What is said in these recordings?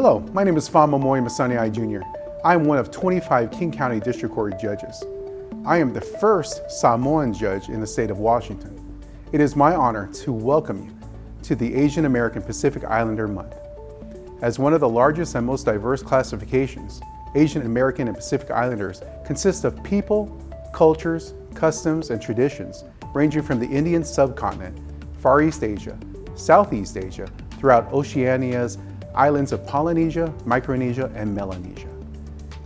Hello, my name is Fa'amomoi Masaniai Jr. I am one of 25 King County District Court judges. I am the first Samoan judge in the state of Washington. It is my honor to welcome you to the Asian American Pacific Islander Month. As one of the largest and most diverse classifications, Asian American and Pacific Islanders consist of people, cultures, customs, and traditions ranging from the Indian subcontinent, Far East Asia, Southeast Asia, throughout Oceania's islands of Polynesia, Micronesia, and Melanesia.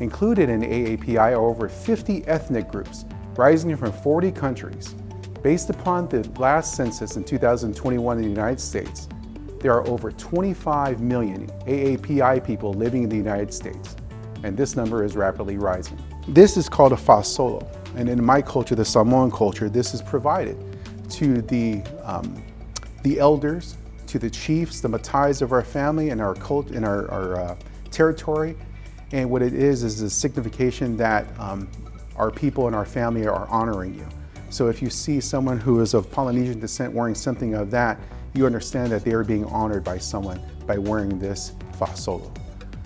Included in AAPI are over 50 ethnic groups, rising from 40 countries. Based upon the last census in 2021 in the United States, there are over 25 million AAPI people living in the United States, and this number is rapidly rising. This is called a fasolo, and in my culture, the Samoan culture, this is provided to the elders, to the chiefs, the matais of our family and our cult in our territory. And what it is a signification that our people and our family are honoring you. So if you see someone who is of Polynesian descent wearing something of that, you understand that they are being honored by someone by wearing this fasolo.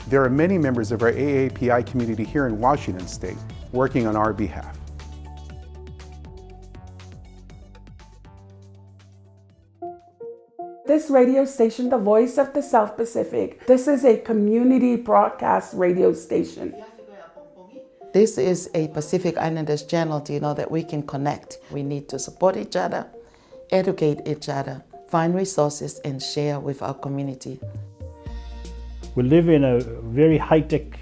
There are many members of our AAPI community here in Washington State working on our behalf. This radio station, the Voice of the South Pacific, this is a community broadcast radio station. This is a Pacific Islanders channel to know that we can connect. We need to support each other, educate each other, find resources, and share with our community. We live in a very high-tech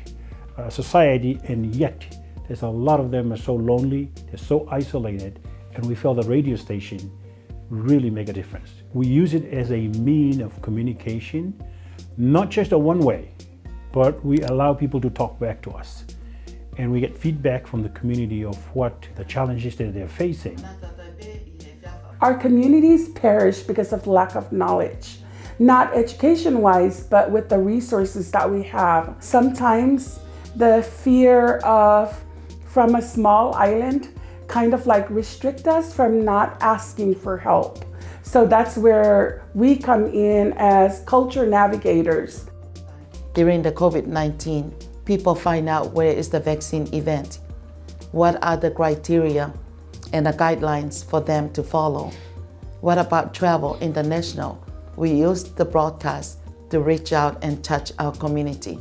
society, and yet there's a lot of them are so lonely, they're so isolated, and we feel the radio station really make a difference. We use it as a mean of communication, not just a one-way, but we allow people to talk back to us. And we get feedback from the community of what the challenges that they're facing. Our communities perish because of lack of knowledge, not education-wise, but with the resources that we have. Sometimes the fear from a small island kind of like restrict us from not asking for help. So that's where we come in as culture navigators. During the COVID-19, people find out where is the vaccine event, what are the criteria and the guidelines for them to follow. What about travel international? We used the broadcast to reach out and touch our community.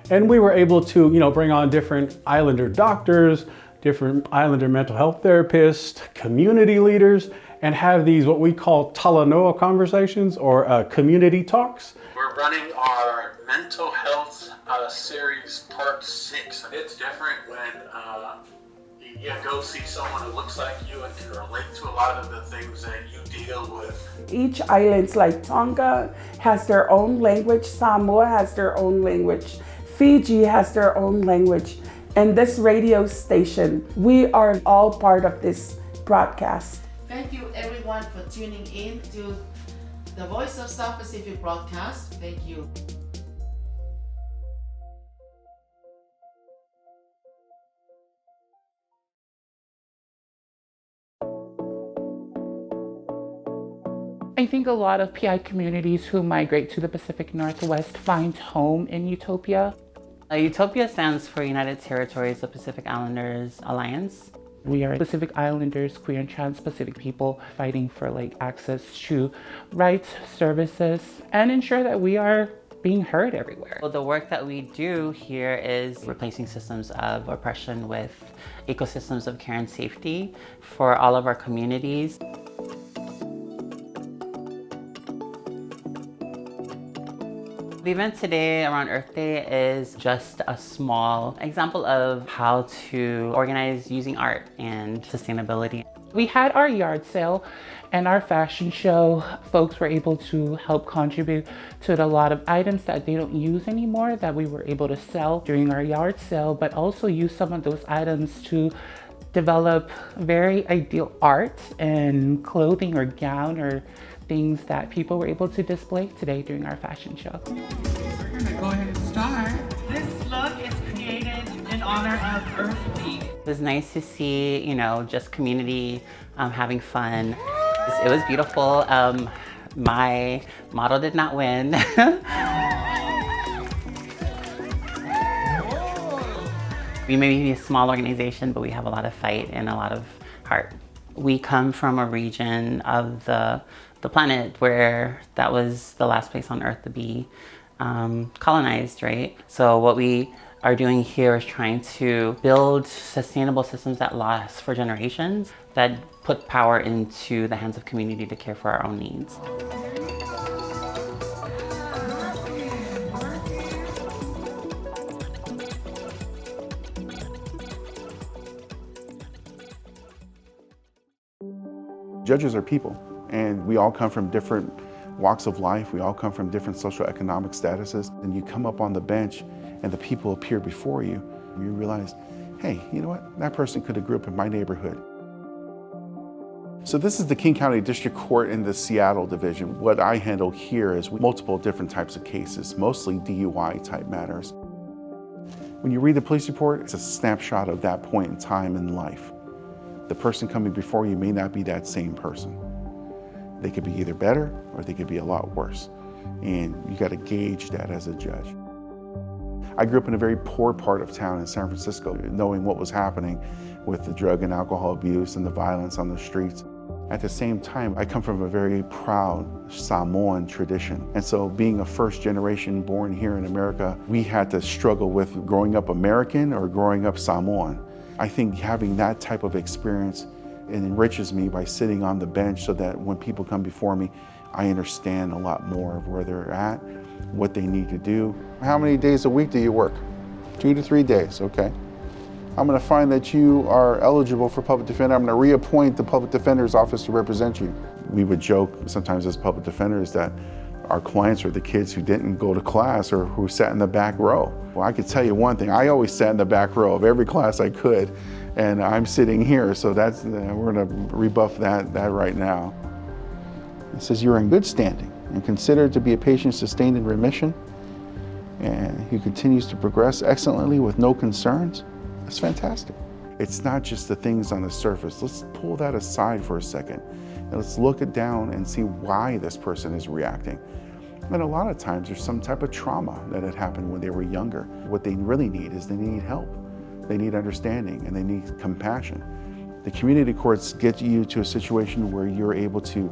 And we were able to, bring on different Islander doctors, different Islander mental health therapists, community leaders, and have these what we call talanoa conversations or community talks. We're running our mental health series part 6. It's different when you go see someone who looks like you and can relate to a lot of the things that you deal with. Each island, like Tonga, has their own language. Samoa has their own language. Fiji has their own language. And this radio station, we are all part of this broadcast. Thank you everyone for tuning in to the Voice of South Pacific broadcast. Thank you. I think a lot of PI communities who migrate to the Pacific Northwest find home in Utopia. Utopia stands for United Territories of Pacific Islanders Alliance. We are Pacific Islanders, queer and trans-Pacific people fighting for access to rights, services, and ensure that we are being heard everywhere. Well, the work that we do here is replacing systems of oppression with ecosystems of care and safety for all of our communities. The event today around Earth Day is just a small example of how to organize using art and sustainability. We had our yard sale and our fashion show. Folks were able to help contribute to a lot of items that they don't use anymore that we were able to sell during our yard sale, but also use some of those items to develop very ideal art and clothing or gown or things that people were able to display today during our fashion show. We're gonna go ahead and start. This look is created in honor of Earth Week. It was nice to see, just community having fun. It was beautiful. My model did not win. We may be a small organization, but we have a lot of fight and a lot of heart. We come from a region of the planet where that was the last place on Earth to be colonized, right? So what we are doing here is trying to build sustainable systems that last for generations, that put power into the hands of community to care for our own needs. Judges are people, and we all come from different walks of life. We all come from different socioeconomic statuses. And you come up on the bench and the people appear before you, and you realize, hey, you know what? That person could have grew up in my neighborhood. So this is the King County District Court in the Seattle division. What I handle here is multiple different types of cases, mostly DUI type matters. When you read the police report, it's a snapshot of that point in time in life. The person coming before you may not be that same person. They could be either better or they could be a lot worse. And you got to gauge that as a judge. I grew up in a very poor part of town in San Francisco, knowing what was happening with the drug and alcohol abuse and the violence on the streets. At the same time, I come from a very proud Samoan tradition. And so being a first generation born here in America, we had to struggle with growing up American or growing up Samoan. I think having that type of experience, it enriches me by sitting on the bench so that when people come before me, I understand a lot more of where they're at, what they need to do. How many days a week do you work? 2 to 3 days, okay. I'm gonna find that you are eligible for public defender. I'm gonna reappoint the public defender's office to represent you. We would joke sometimes as public defenders that our clients are the kids who didn't go to class or who sat in the back row. Well, I could tell you one thing, I always sat in the back row of every class I could, and I'm sitting here, so we're gonna rebuff that right now. It says you're in good standing and considered to be a patient sustained in remission, and he continues to progress excellently with no concerns. That's fantastic. It's not just the things on the surface. Let's pull that aside for a second, and let's look it down and see why this person is reacting. And a lot of times there's some type of trauma that had happened when they were younger. What they really need is they need help. They need understanding and they need compassion. The community courts get you to a situation where you're able to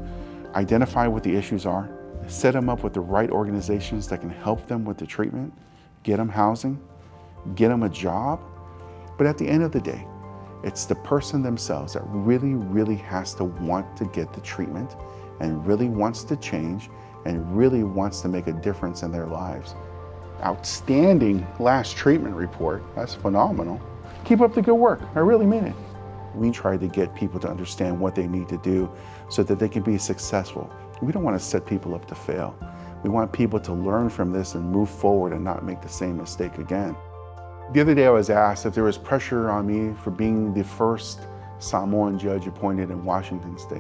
identify what the issues are, set them up with the right organizations that can help them with the treatment, get them housing, get them a job. But at the end of the day, it's the person themselves that really, really has to want to get the treatment and really wants to change and really wants to make a difference in their lives. Outstanding last treatment report. That's phenomenal. Keep up the good work. I really mean it. We try to get people to understand what they need to do so that they can be successful. We don't want to set people up to fail. We want people to learn from this and move forward and not make the same mistake again. The other day I was asked if there was pressure on me for being the first Samoan judge appointed in Washington State.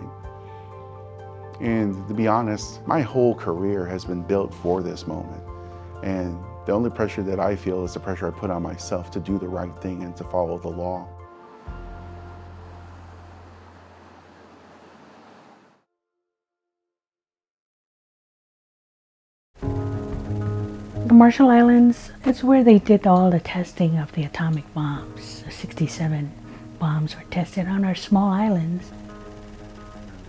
And to be honest, my whole career has been built for this moment. And the only pressure that I feel is the pressure I put on myself to do the right thing and to follow the law. The Marshall Islands, it's where they did all the testing of the atomic bombs. 67 bombs were tested on our small islands.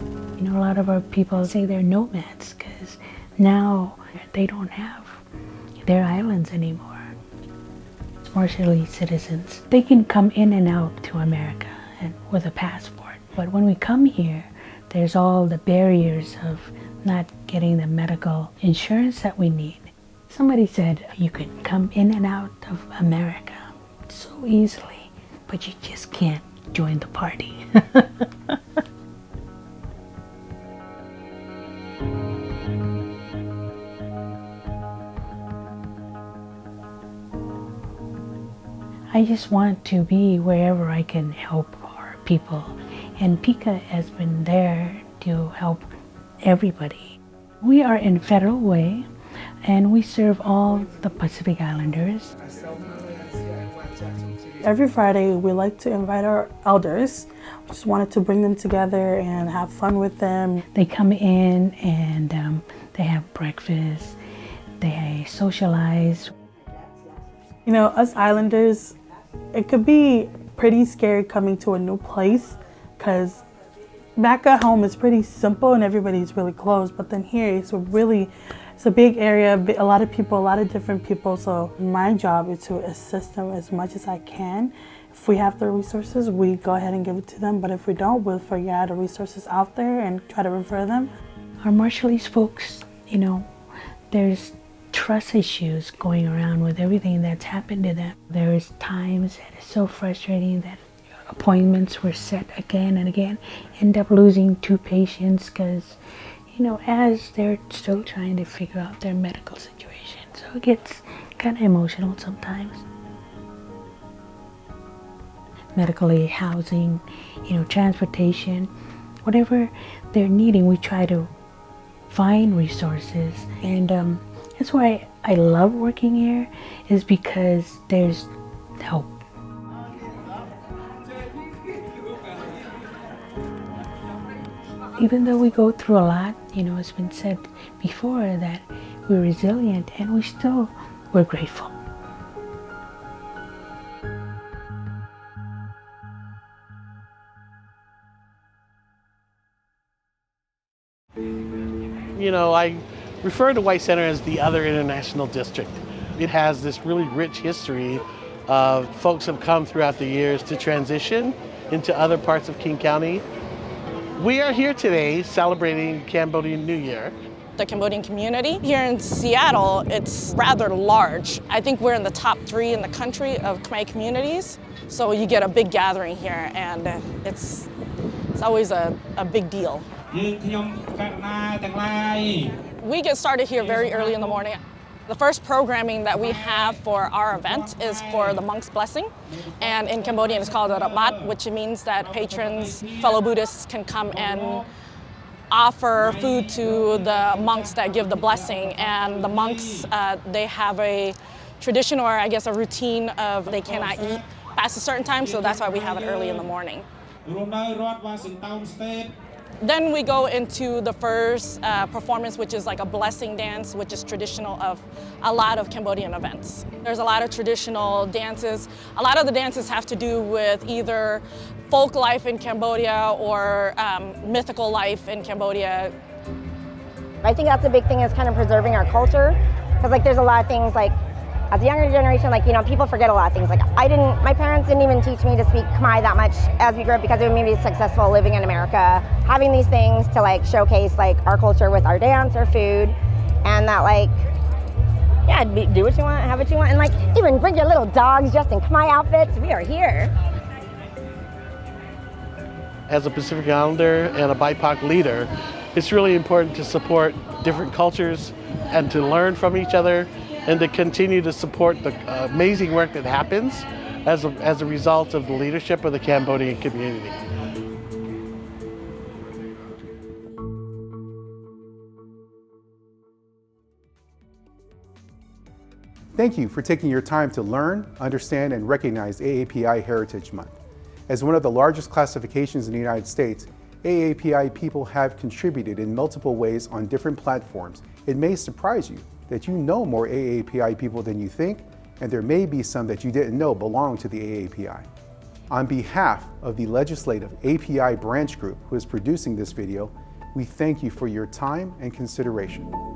You know, a lot of our people say they're nomads because now they don't have their islands anymore. It's Marshallese citizens. They can come in and out to America and with a passport. But when we come here, there's all the barriers of not getting the medical insurance that we need. Somebody said you could come in and out of America so easily, but you just can't join the party. I just want to be wherever I can help our people. And PICA has been there to help everybody. We are in Federal Way, and we serve all the Pacific Islanders. Every Friday, we like to invite our elders. Just wanted to bring them together and have fun with them. They come in and they have breakfast, they socialize. You know, us Islanders, It could be pretty scary coming to a new place because back at home it's pretty simple and everybody's really close, but then here it's a big area, a lot of people, a lot of different people. So my job is to assist them as much as I can. If we have the resources, we go ahead and give it to them, but if we don't, we'll figure out the resources out there and try to refer them. Our Marshallese folks, you know, there's trust issues going around with everything that's happened to them. There's times that it's so frustrating that appointments were set again and again, end up losing 2 patients because, you know, as they're still trying to figure out their medical situation. So it gets kind of emotional sometimes. Medical aid, housing, you know, transportation, whatever they're needing, we try to find resources. And that's why I love working here, is because there's help. Even though we go through a lot, you know, it's been said before that we're resilient, and we're grateful. You know, I refer to White Center as the other international district. It has this really rich history of folks have come throughout the years to transition into other parts of King County. We are here today celebrating Cambodian New Year. The Cambodian community here in Seattle, it's rather large. I think we're in the top 3 in the country of Khmer communities. So you get a big gathering here, and it's always a big deal. We get started here very early in the morning. The first programming that we have for our event is for the monk's blessing. And in Cambodian it's called a rabat, which means that patrons, fellow Buddhists, can come and offer food to the monks that give the blessing. And the monks, they have a tradition, or I guess a routine, of they cannot eat past a certain time, so that's why we have it early in the morning. Then we go into the first performance, which is like a blessing dance, which is traditional of a lot of Cambodian events. There's a lot of traditional dances. A lot of the dances have to do with either folk life in Cambodia or mythical life in Cambodia. I think that's a big thing, is kind of preserving our culture, because like there's a lot of things, like as a younger generation, like, you know, people forget a lot of things. Like my parents didn't even teach me to speak Khmer that much as we grew up, because it made me successful living in America. Having these things to like showcase like our culture with our dance or food, and that like, yeah, do what you want, have what you want, and like even bring your little dogs just in Khmer outfits. We are here. As a Pacific Islander and a BIPOC leader, it's really important to support different cultures and to learn from each other, and to continue to support the amazing work that happens as a result of the leadership of the Cambodian community. Thank you for taking your time to learn, understand, and recognize AAPI Heritage Month. As one of the largest classifications in the United States, AAPI people have contributed in multiple ways on different platforms. It may surprise you that you know more AAPI people than you think, and there may be some that you didn't know belong to the AAPI. On behalf of the Legislative API Branch Group who is producing this video, we thank you for your time and consideration.